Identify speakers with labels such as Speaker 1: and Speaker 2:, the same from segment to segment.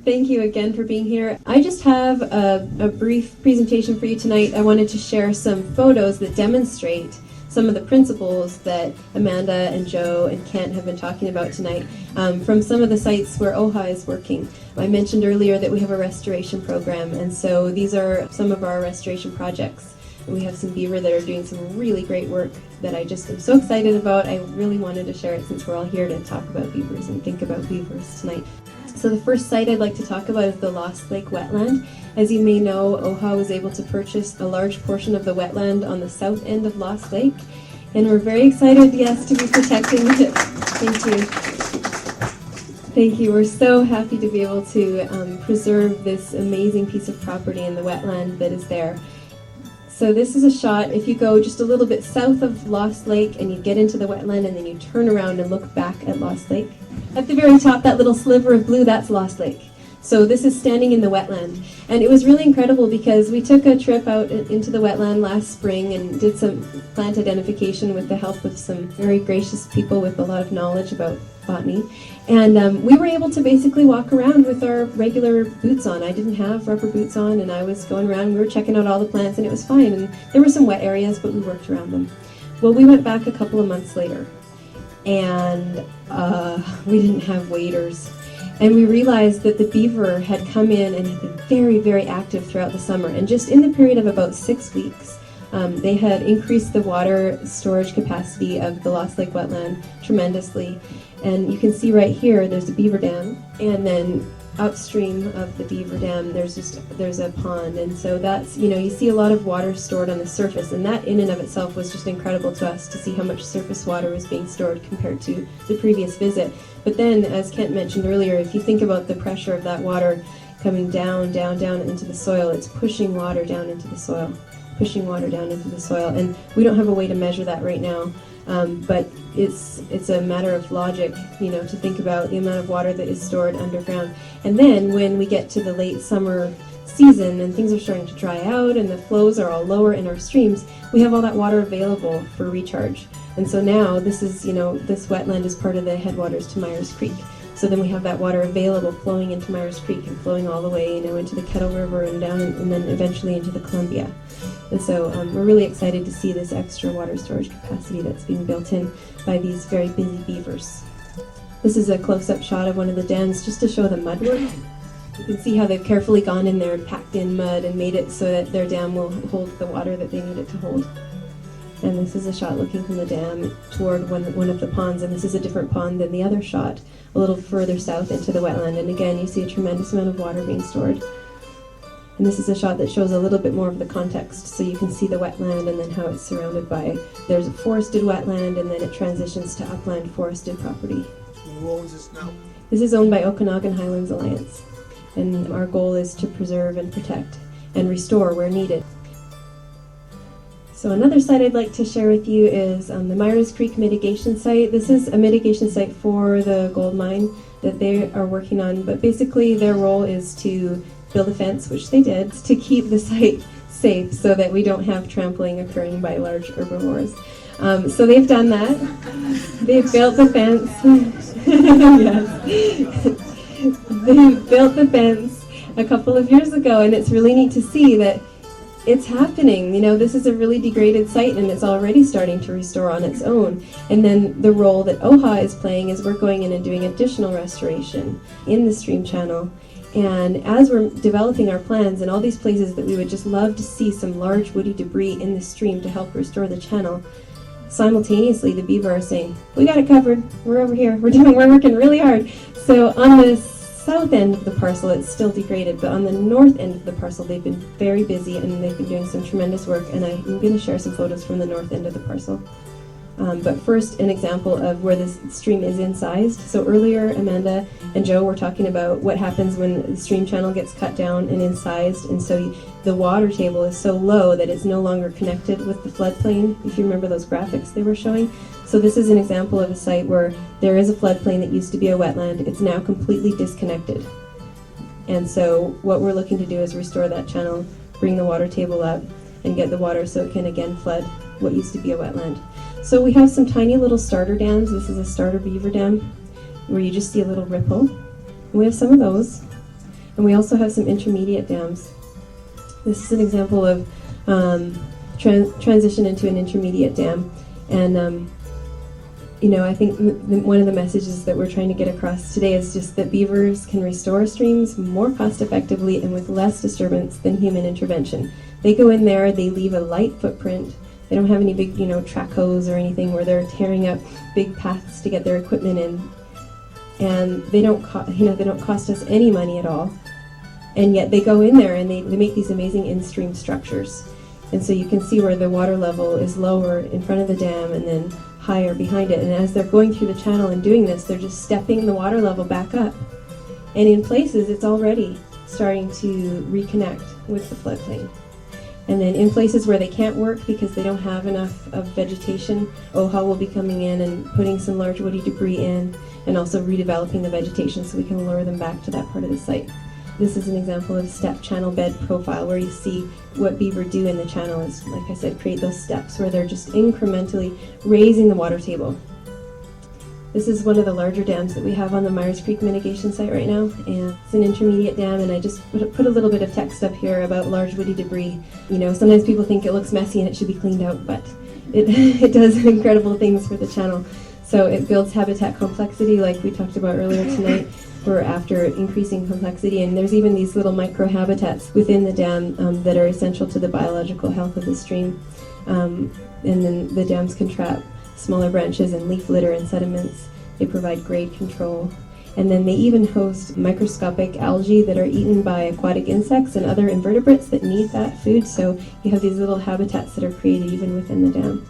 Speaker 1: Thank you again for being here. I just have a brief presentation for you tonight. I wanted to share some photos that demonstrate some of the principles that Amanda and Joe and Kent have been talking about tonight from some of the sites where OHA is working. I mentioned earlier that we have a restoration program, and so these are some of our restoration projects. And we have some beaver that are doing some really great work that I just am so excited about. I really wanted to share it since we're all here to talk about beavers and think about beavers tonight. So the first site I'd like to talk about is the Lost Lake wetland. As you may know, OHA was able to purchase a large portion of the wetland on the south end of Lost Lake, and we're very excited, yes, to be protecting it. Thank you. Thank you. We're so happy to be able to preserve this amazing piece of property in the wetland that is there. So this is a shot, if you go just a little bit south of Lost Lake and you get into the wetland and then you turn around and look back at Lost Lake. At the very top, that little sliver of blue, that's Lost Lake. So this is standing in the wetland. And it was really incredible because we took a trip out into the wetland last spring and did some plant identification with the help of some very gracious people with a lot of knowledge about botany. And we were able to basically walk around with our regular boots on. I didn't have rubber boots on, and I was going around, we were checking out all the plants, and it was fine. And there were some wet areas, but we worked around them. Well, we went back a couple of months later, and we didn't have waders. And we realized that the beaver had come in and had been very, very active throughout the summer. And just in the period of about 6 weeks, they had increased the water storage capacity of the Lost Lake wetland tremendously. And you can see right here, there's a beaver dam, and then upstream of the beaver dam, there's a pond. And so that's, you see a lot of water stored on the surface, and that in and of itself was just incredible to us to see how much surface water was being stored compared to the previous visit. But then, as Kent mentioned earlier, if you think about the pressure of that water coming down, down, down into the soil, it's pushing water down into the soil, and we don't have a way to measure that right now. But it's a matter of logic, to think about the amount of water that is stored underground. And then when we get to the late summer season and things are starting to dry out and the flows are all lower in our streams, we have all that water available for recharge. And so now this is, this wetland is part of the headwaters to Myers Creek. So then we have that water available flowing into Myers Creek and flowing all the way, into the Kettle River and down and then eventually into the Columbia. And so we're really excited to see this extra water storage capacity that's being built in by these very busy beavers. This is a close-up shot of one of the dams just to show the mud work. You can see how they've carefully gone in there and packed in mud and made it so that their dam will hold the water that they need it to hold. And this is a shot looking from the dam toward one of the ponds, and this is a different pond than the other shot, a little further south into the wetland. And again, you see a tremendous amount of water being stored. And this is a shot that shows a little bit more of the context, so you can see the wetland and then how it's surrounded by, there's a forested wetland and then it transitions to upland forested property.
Speaker 2: Who owns this now?
Speaker 1: This is owned by Okanogan Highlands Alliance, and our goal is to preserve and protect and restore where needed. So another site I'd like to share with you is the Myers Creek mitigation site. This is a mitigation site for the gold mine that they are working on, but basically their role is to build a fence, which they did, to keep the site safe so that we don't have trampling occurring by large herbivores. So they've done that. They've built the fence. Yes. They built the fence a couple of years ago, and it's really neat to see that it's happening. This is a really degraded site, and it's already starting to restore on its own. And then the role that OHA is playing is we're going in and doing additional restoration in the stream channel. And as we're developing our plans in all these places that we would just love to see some large woody debris in the stream to help restore the channel, simultaneously the beaver are saying, we got it covered, we're over here, we're working really hard. So on the south end of the parcel it's still degraded, but on the north end of the parcel they've been very busy and they've been doing some tremendous work, and I'm going to share some photos from the north end of the parcel. But first, an example of where this stream is incised. So earlier, Amanda and Joe were talking about what happens when the stream channel gets cut down and incised, and so the water table is so low that it's no longer connected with the floodplain, if you remember those graphics they were showing. So this is an example of a site where there is a floodplain that used to be a wetland. It's now completely disconnected. And so what we're looking to do is restore that channel, bring the water table up, and get the water so it can again flood what used to be a wetland. So we have some tiny little starter dams. This is a starter beaver dam where you just see a little ripple. And we have some of those. And we also have some intermediate dams. This is an example of transition into an intermediate dam. And I think one of the messages that we're trying to get across today is just that beavers can restore streams more cost effectively and with less disturbance than human intervention. They go in there, they leave a light footprint. They don't have any big, track hose or anything where they're tearing up big paths to get their equipment in. And they don't cost us any money at all. And yet they go in there and they make these amazing in-stream structures. And so you can see where the water level is lower in front of the dam and then higher behind it. And as they're going through the channel and doing this, they're just stepping the water level back up. And in places, it's already starting to reconnect with the floodplain. And then in places where they can't work because they don't have enough of vegetation, OHA will be coming in and putting some large woody debris in and also redeveloping the vegetation so we can lure them back to that part of the site. This is an example of step channel bed profile where you see what beaver do in the channel is, like I said, create those steps where they're just incrementally raising the water table. This is one of the larger dams that we have on the Myers Creek mitigation site right now, and it's an intermediate dam, and I just put a little bit of text up here about large woody debris. Sometimes people think it looks messy and it should be cleaned out, but it does incredible things for the channel. So it builds habitat complexity like we talked about earlier tonight. We're after increasing complexity, and there's even these little microhabitats within the dam that are essential to the biological health of the stream. And then the dams can trap smaller branches and leaf litter and sediments. They provide grade control. And then they even host microscopic algae that are eaten by aquatic insects and other invertebrates that need that food. So you have these little habitats that are created even within the dam.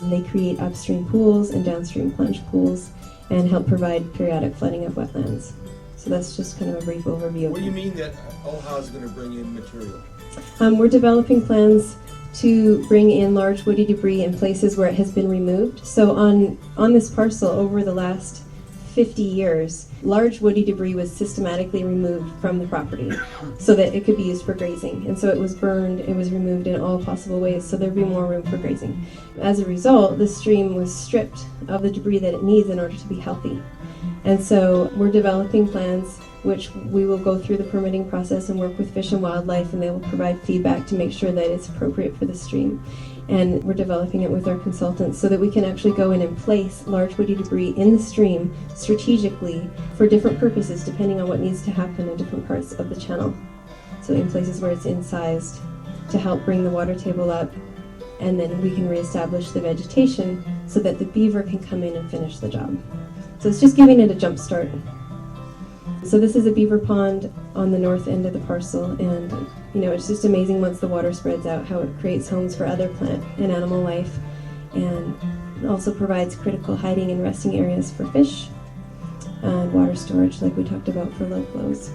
Speaker 1: And they create upstream pools and downstream plunge pools and help provide periodic flooding of wetlands. So that's just kind of a brief overview.
Speaker 2: What do you mean that OHA is going to bring in material?
Speaker 1: We're developing plans to bring in large woody debris in places where it has been removed. So on this parcel over the last 50 years, large woody debris was systematically removed from the property so that it could be used for grazing. And so it was burned, it was removed in all possible ways so there'd be more room for grazing. As a result, the stream was stripped of the debris that it needs in order to be healthy. And so we're developing plans which we will go through the permitting process and work with Fish and Wildlife, and they will provide feedback to make sure that it's appropriate for the stream. And we're developing it with our consultants so that we can actually go in and place large woody debris in the stream strategically for different purposes depending on what needs to happen in different parts of the channel. So in places where it's incised to help bring the water table up, and then we can reestablish the vegetation so that the beaver can come in and finish the job. So it's just giving it a jump start. So this is a beaver pond on the north end of the parcel, and it's just amazing once the water spreads out how it creates homes for other plant and animal life, and it also provides critical hiding and resting areas for fish and water storage like we talked about for low flows.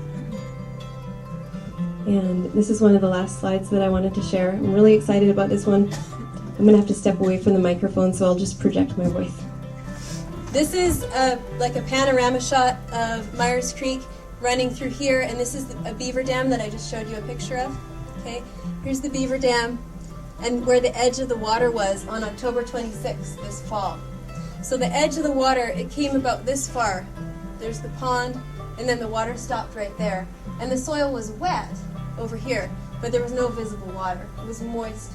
Speaker 1: And this is one of the last slides that I wanted to share. I'm really excited about this one. I'm going to have to step away from the microphone, so I'll just project my voice. This is like a panorama shot of Myers Creek running through here, and this is a beaver dam that I just showed you a picture of. Okay, here's the beaver dam and where the edge of the water was on October 26th this fall. So the edge of the water, it came about this far. There's the pond, and then the water stopped right there. And the soil was wet over here, but there was no visible water. It was moist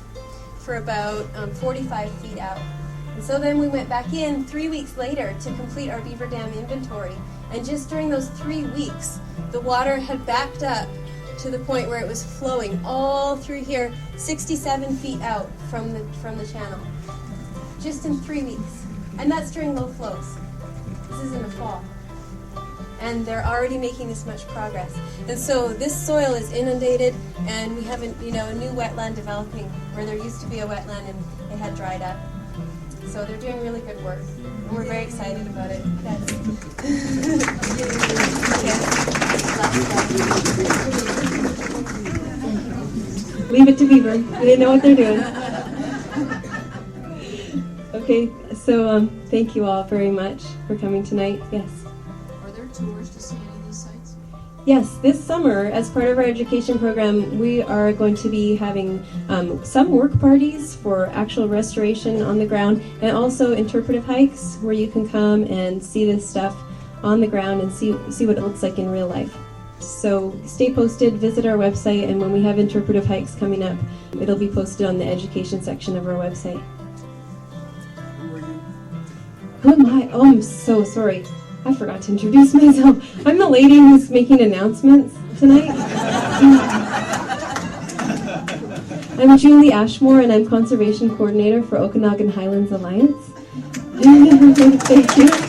Speaker 1: for about 45 feet out. And so then we went back in 3 weeks later to complete our beaver dam inventory. And just during those 3 weeks, the water had backed up to the point where it was flowing all through here, 67 feet out from the channel. Just in 3 weeks. And that's during low flows. This is in the fall. And they're already making this much progress. And so this soil is inundated, and we have a new wetland developing where there used to be a wetland and it had dried up. So they're doing really good work, and we're very excited about it. Leave it to Beaver. They know what they're doing. Okay, so thank you all very much for coming tonight. Yes.
Speaker 3: Are there tours to see any of these sites?
Speaker 1: Yes, this summer, as part of our education program, we are going to be having some work parties for actual restoration on the ground, and also interpretive hikes where you can come and see this stuff on the ground and see what it looks like in real life. So stay posted, visit our website, and when we have interpretive hikes coming up, it'll be posted on the education section of our website.
Speaker 2: Who are you?
Speaker 1: Who am I? Oh, I'm so sorry. I forgot to introduce myself. I'm the lady who's making announcements tonight. I'm Julie Ashmore, and I'm Conservation Coordinator for Okanogan Highlands Alliance. Thank you.